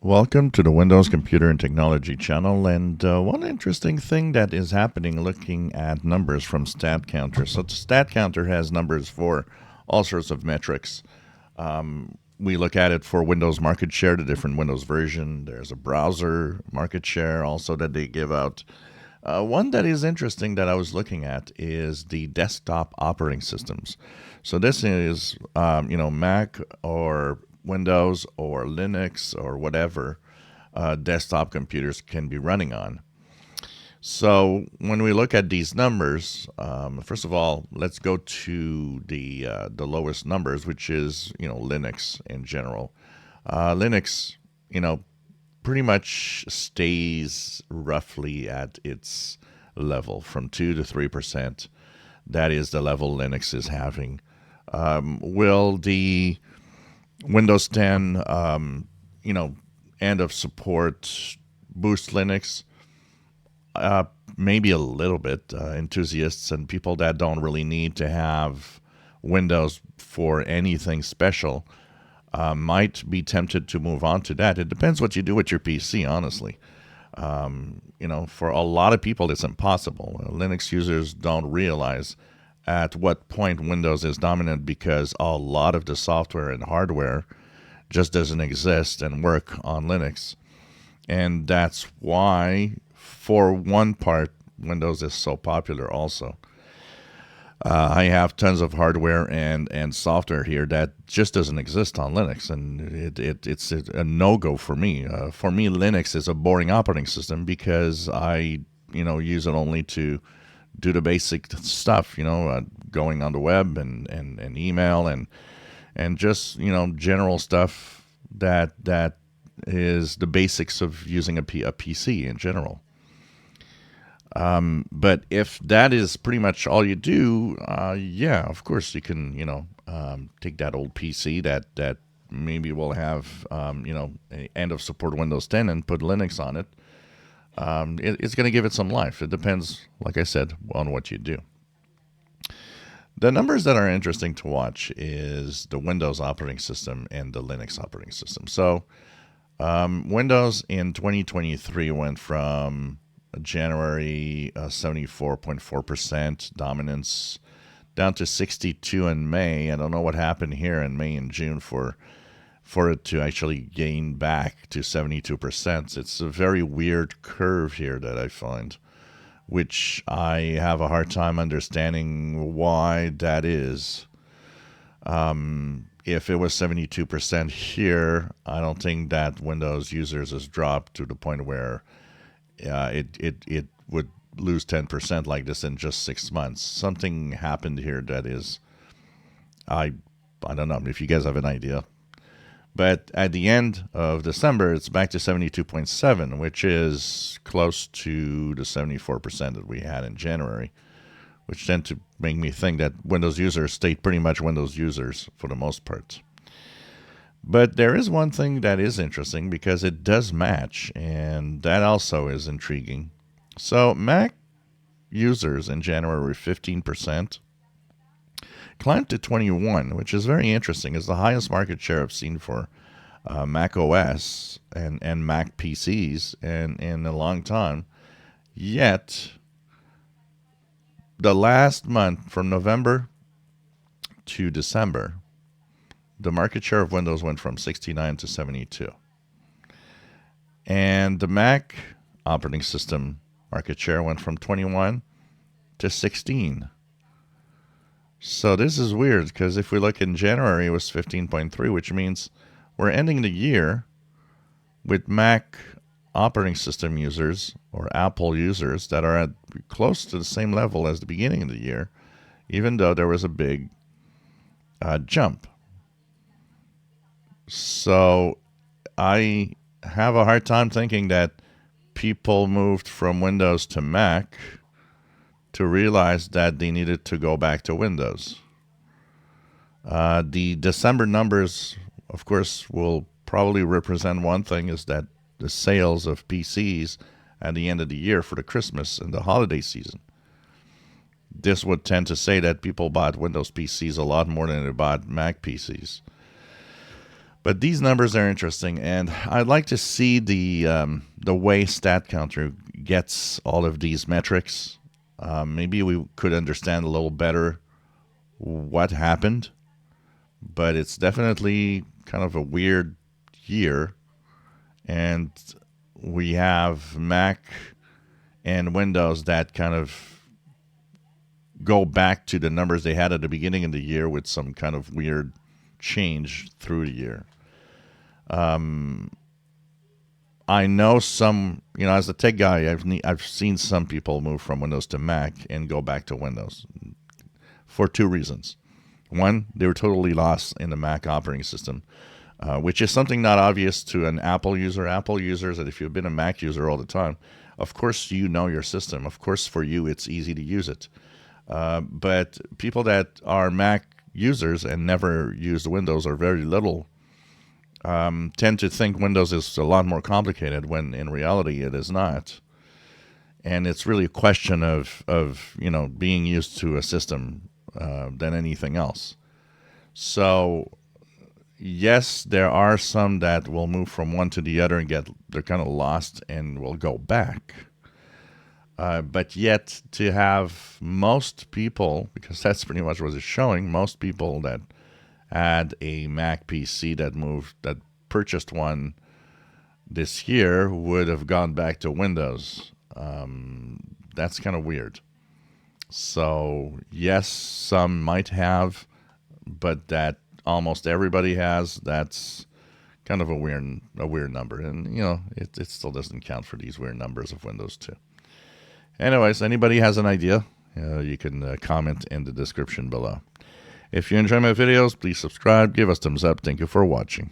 Welcome to the Windows Computer and Technology channel. And one interesting thing that is happening looking at numbers from StatCounter. So, StatCounter has numbers for all sorts of metrics. We look at it for Windows market share, the different Windows version. There's a browser market share also that they give out. One that is interesting that I was looking at is the desktop operating systems. So this is, Mac or Windows or Linux or whatever desktop computers can be running on. So when we look at these numbers, first of all, let's go to the lowest numbers, which is Linux in general. Linux, pretty much stays roughly at its level from 2 to 3%. That is the level Linux is having. Will the Windows 10, end of support boost Linux? Maybe a little bit. Enthusiasts and people that don't really need to have Windows for anything special might be tempted to move on to that. It depends what you do with your PC, honestly. For a lot of people, it's impossible. Linux users don't realize at what point Windows is dominant because a lot of the software and hardware just doesn't exist and work on Linux. And that's why, for one part, Windows is so popular also. I have tons of hardware and software here that just doesn't exist on Linux, and it's a no-go for me. For me, Linux is a boring operating system because I use it only to do the basic stuff, going on the web and email and just general stuff that is the basics of using a PC in general. But if that is pretty much all you do, yeah, of course you can, take that old PC that maybe will have, end of support Windows 10 and put Linux on it. It's going to give it some life. It depends, like I said, on what you do. The numbers that are interesting to watch is the Windows operating system and the Linux operating system. So, Windows in 2023 went from January 74.4% dominance down to 62 in May. I don't know what happened here in May and June for it to actually gain back to 72%. It's a very weird curve here that I find, which I have a hard time understanding why that is. If it was 72% here, I don't think that Windows users has dropped to the point where it would lose 10% like this in just 6 months. Something happened here that is, I don't know if you guys have an idea. But at the end of December, it's back to 72.7, which is close to the 74% that we had in January, which tend to make me think that Windows users stayed pretty much Windows users for the most part. But there is one thing that is interesting because it does match, and that also is intriguing. So Mac users in January were 15%, climbed to 21, which is very interesting. It's the highest market share I've seen for Mac OS and Mac PCs in a long time. Yet, the last month from November to December, the market share of Windows went from 69 to 72. And the Mac operating system market share went from 21 to 16. So this is weird because if we look in January, it was 15.3, which means we're ending the year with Mac operating system users or Apple users that are at close to the same level as the beginning of the year, even though there was a big jump. So I have a hard time thinking that people moved from Windows to Mac to realize that they needed to go back to Windows. The December numbers, of course, will probably represent one thing, is that the sales of PCs at the end of the year for the Christmas and the holiday season. This would tend to say that people bought Windows PCs a lot more than they bought Mac PCs. But these numbers are interesting, and I'd like to see the way StatCounter gets all of these metrics. Maybe we could understand a little better what happened, but it's definitely kind of a weird year, and we have Mac and Windows that kind of go back to the numbers they had at the beginning of the year with some kind of weird change through the year. I know some, as a tech guy, I've seen some people move from Windows to Mac and go back to Windows for two reasons. One, they were totally lost in the Mac operating system, which is something not obvious to an Apple user. Apple users, that if you've been a Mac user all the time, of course you know your system. Of course for you it's easy to use it. But people that are Mac users and never used Windows or very little tend to think Windows is a lot more complicated when in reality it is not. And it's really a question of being used to a system than anything else. So yes, there are some that will move from one to the other and they're kind of lost and will go back. But yet to have most people, because that's pretty much what it's showing, most people that had a Mac PC that purchased one this year would have gone back to Windows. That's kind of weird. So yes, some might have, but that almost everybody has, that's kind of a weird number. And it still doesn't count for these weird numbers of Windows 2. Anyways, anybody has an idea, you can comment in the description below. If you enjoy my videos, please subscribe, give us thumbs up. Thank you for watching.